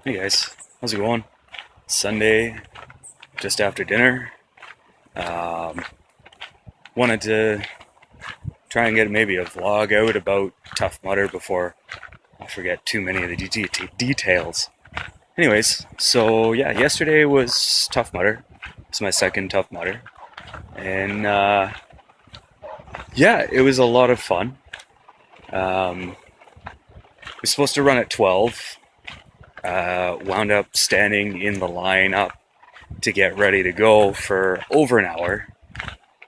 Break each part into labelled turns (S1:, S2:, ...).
S1: Hey guys, how's it going? Sunday, just after dinner. Um, Wanted to try and get maybe a vlog out about Tough Mudder before I forget too many of the details. Anyways, so yeah, yesterday was Tough Mudder. It's my second Tough Mudder, and yeah, it was a lot of fun. We're supposed to run at 12. Wound up standing in the line up to get ready to go for over an hour,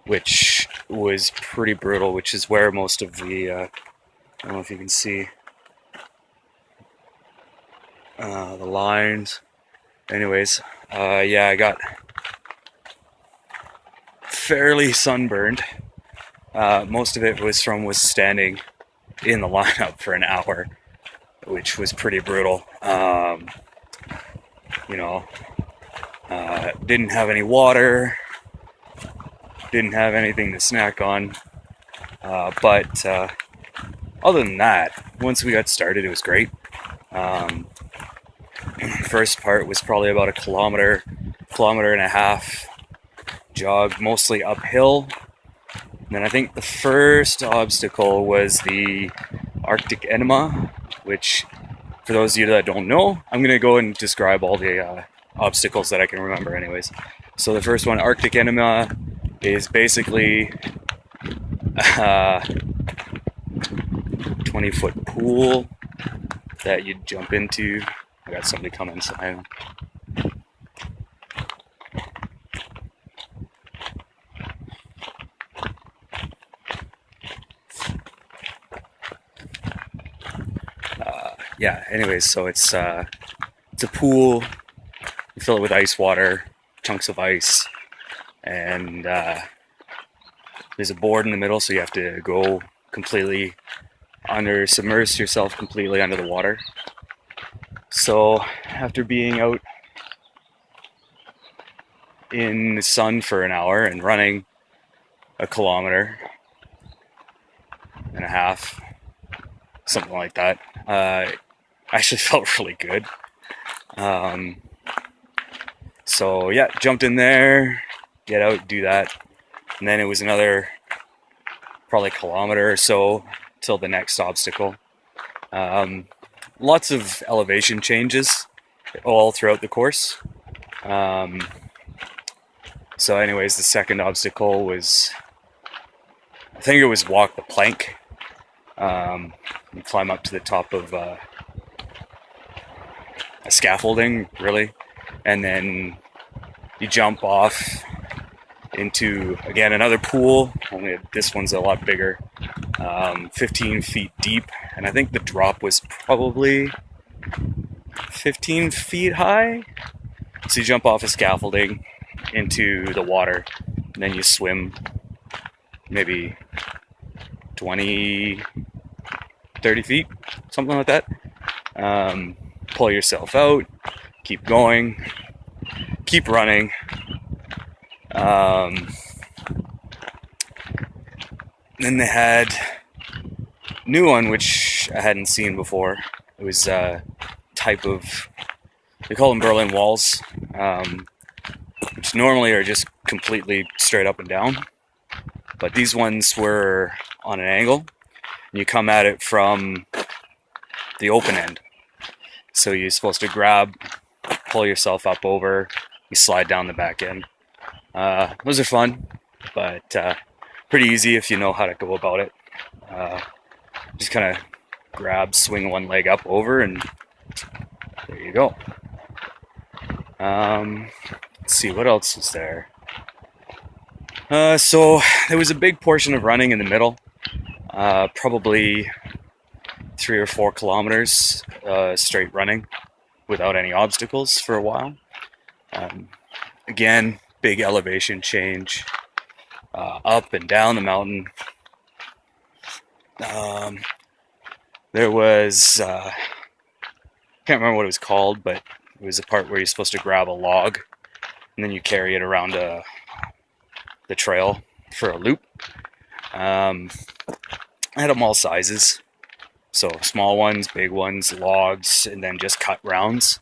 S1: which was pretty brutal, which is where most of I don't know if you can see the lines. Anyways, yeah, I got fairly sunburned. Most of it was standing in the lineup for an hour, which was pretty brutal. You know, didn't have any water, didn't have anything to snack on, but other than that, once we got started, it was great. First part was probably about a kilometer and a half jog, mostly uphill. And then I think the first obstacle was the Arctic Enema, which, for those of you that don't know, I'm going to go and describe all the obstacles that I can remember anyways. So the first one, Arctic Enema, is basically a 20-foot pool that you jump into. I got somebody coming inside. Yeah, anyways, so it's a pool. You fill it with ice water, chunks of ice, and there's a board in the middle, so you have to go completely submerge yourself completely under the water. So after being out in the sun for an hour and running a kilometer and a half, something like that, I actually felt really good. So yeah, jumped in there, get out, do that, and then it was another probably kilometer or so till the next obstacle. Lots of elevation changes all throughout the course. So anyways, the second obstacle was, I think it was walk the plank. You climb up to the top of a scaffolding, really, and then you jump off into, again, another pool, only this one's a lot bigger, 15 feet deep, and I think the drop was probably 15 feet high. So you jump off a scaffolding into the water, and then you swim maybe 20, 30 feet, something like that. Pull yourself out, keep going, keep running. Then they had a new one, which I hadn't seen before. It was a type of, they call them Berlin walls, which normally are just completely straight up and down. But these ones were on an angle, and you come at it from the open end. So you're supposed to pull yourself up over, you slide down the back end. Those are fun, but pretty easy if you know how to go about it. Just kind of swing one leg up over, and there you go. Let's see, what else was there? So there was a big portion of running in the middle, probably 3 or 4 kilometers straight running without any obstacles for a while. Again, big elevation change, up and down the mountain. There was, can't remember what it was called, but it was a part where you're supposed to grab a log and then you carry it around the trail for a loop. I had them all sizes, so small ones, big ones, logs, and then just cut rounds.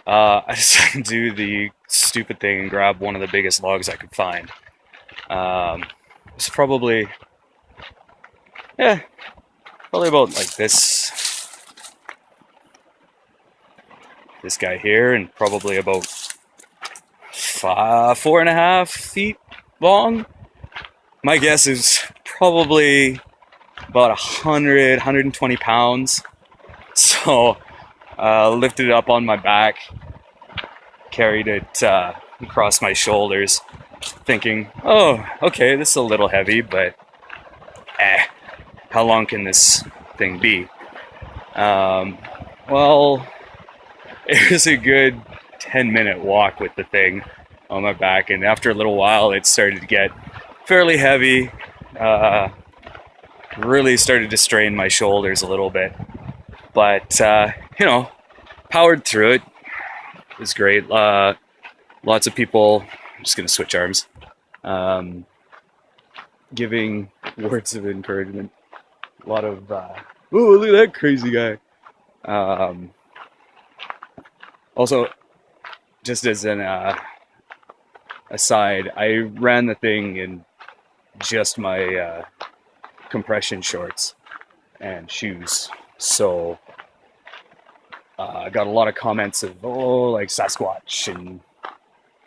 S1: I decided to do the stupid thing and grab one of the biggest logs I could find. It's probably, yeah, probably about like this guy here, and probably about 4.5 feet long. My guess is probably about 120 pounds. So lifted it up on my back, carried it across my shoulders, thinking, oh, okay, this is a little heavy, but how long can this thing be? Well, it was a good 10-minute walk with the thing on my back, and after a little while, it started to get fairly heavy. Really started to strain my shoulders a little bit, but powered through it. It was great. Lots of people. I'm just gonna switch arms. Giving words of encouragement. A lot of, oh, look at that crazy guy. Also, just as an aside, I ran the thing in just my compression shorts and shoes. So I got a lot of comments of, oh, like Sasquatch and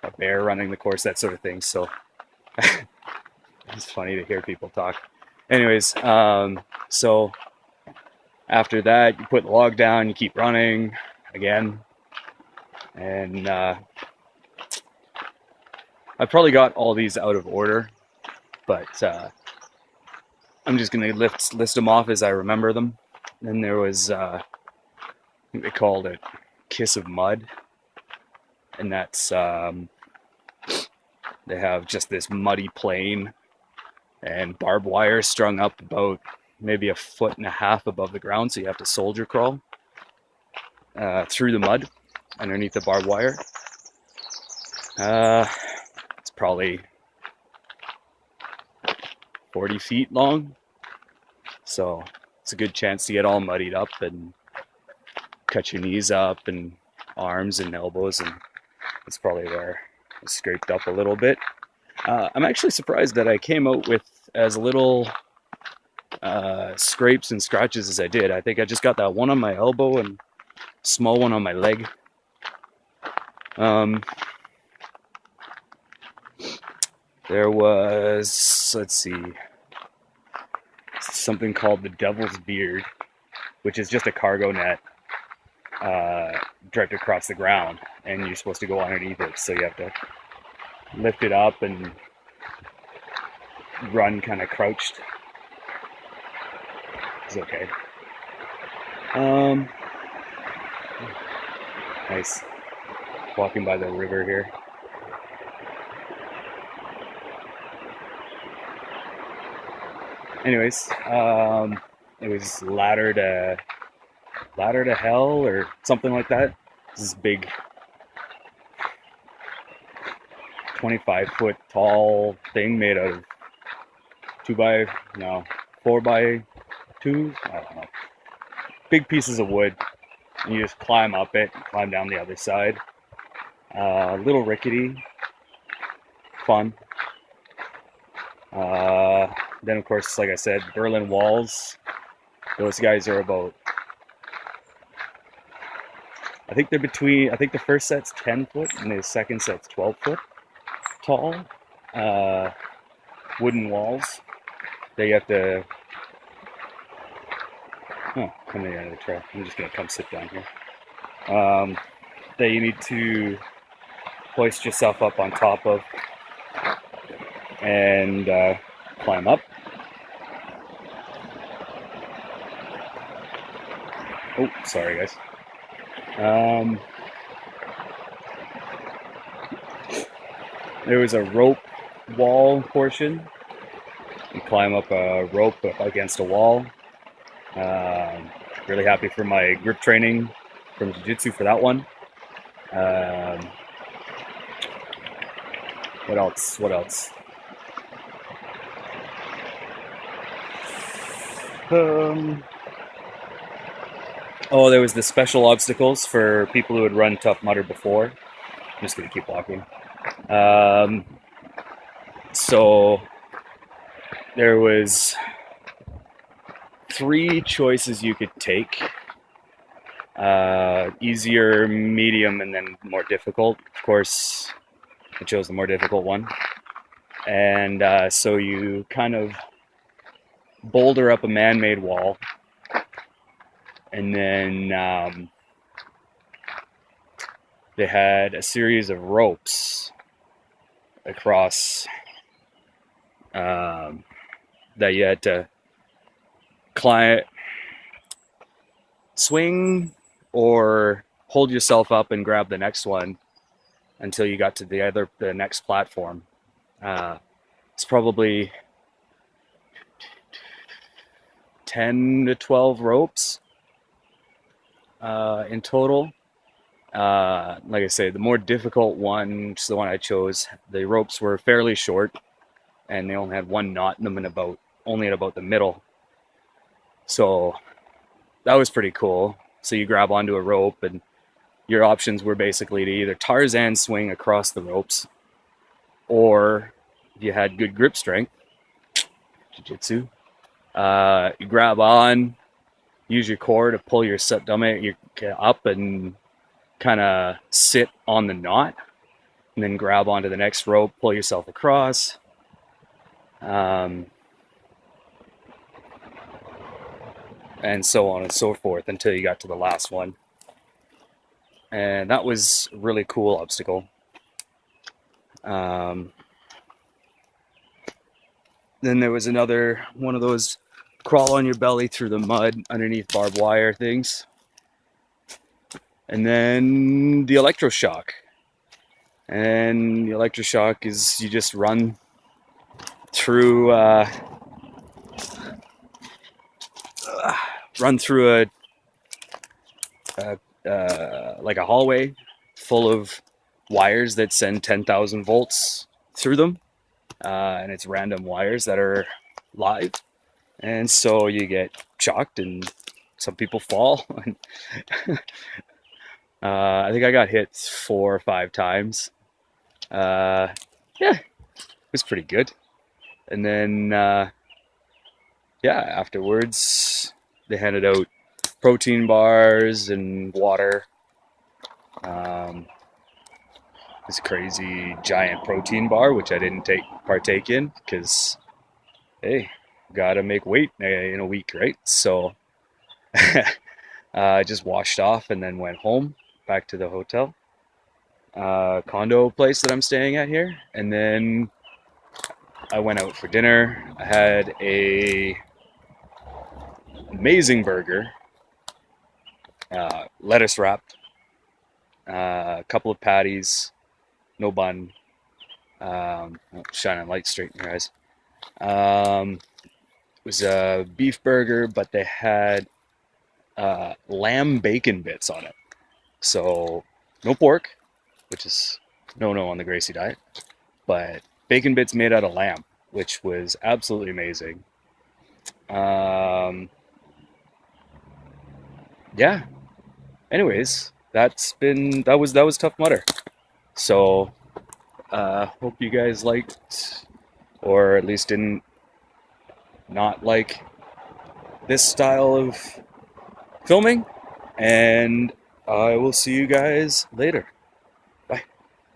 S1: a bear running the course, that sort of thing. So it's funny to hear people talk. Anyways, so after that, you put the log down, you keep running again. And I probably got all these out of order, but I'm just going to list them off as I remember them. Then there was, I think they called it Kiss of Mud. And that's, they have just this muddy plain and barbed wire strung up about maybe 1.5 feet above the ground. So you have to soldier crawl through the mud underneath the barbed wire. It's probably 40 feet long. So it's a good chance to get all muddied up and cut your knees up and arms and elbows, and that's probably where I scraped up a little bit. I'm actually surprised that I came out with as little scrapes and scratches as I did. I think I just got that one on my elbow and small one on my leg. There was, let's see, something called the Devil's Beard, which is just a cargo net directed across the ground, and you're supposed to go underneath it, so you have to lift it up and run kind of crouched. It's okay. Nice. Walking by the river here. Anyways, it was Ladder to Hell or something like that. This big 25-foot tall thing made out of 4x2, I don't know. Big pieces of wood. And you just climb up it, climb down the other side. A little rickety, fun. Then of course, like I said, Berlin walls. Those guys are about, I think the first set's 10 foot and the second set's 12 foot tall. Wooden walls. They have to, coming out of the trail. I'm just gonna come sit down here. That you need to hoist yourself up on top of and climb up. Oh, sorry guys. There was a rope wall portion. You climb up a rope against a wall. Really happy for my grip training from jiu-jitsu for that one. What else? Oh, there was the special obstacles for people who had run Tough Mudder before. I'm just gonna keep walking. Um, so there was three choices you could take: easier, medium, and then more difficult. Of course, I chose the more difficult one. And so you kind of boulder up a man-made wall, and then they had a series of ropes across um, that you had to climb, swing, or hold yourself up and grab the next one until you got to the next platform. It's probably 10 to 12 ropes in total. Like I say, the more difficult one, which is the one I chose, the ropes were fairly short, and they only had one knot in them, only at about the middle. So that was pretty cool. So you grab onto a rope, and your options were basically to either Tarzan swing across the ropes, or if you had good grip strength, jiu-jitsu, you grab on, use your core to pull your stomach up and kind of sit on the knot, and then grab onto the next rope, pull yourself across. And so on and so forth until you got to the last one. And that was a really cool obstacle. Then there was another one of those crawl on your belly through the mud underneath barbed wire things. And then the electroshock. And the electroshock is you just run through like a hallway full of wires that send 10,000 volts through them, and it's random wires that are live, and so you get shocked, and some people fall. I think I got hit 4 or 5 times. Yeah, it was pretty good. And then yeah, afterwards they handed out protein bars and water. This crazy giant protein bar, which I didn't partake in because, hey, gotta make weight in a week, right? So I just washed off and then went home, back to the hotel, condo place that I'm staying at here, and then I went out for dinner. I had a amazing burger, lettuce wrapped, a couple of patties, no bun. Shining light straight in your eyes. It was a beef burger, but they had lamb bacon bits on it. So no pork, which is no on the Gracie diet, but bacon bits made out of lamb, which was absolutely amazing. Yeah. Anyways, that was Tough Mudder. So hope you guys liked, or at least didn't not like this style of filming, and I will see you guys later.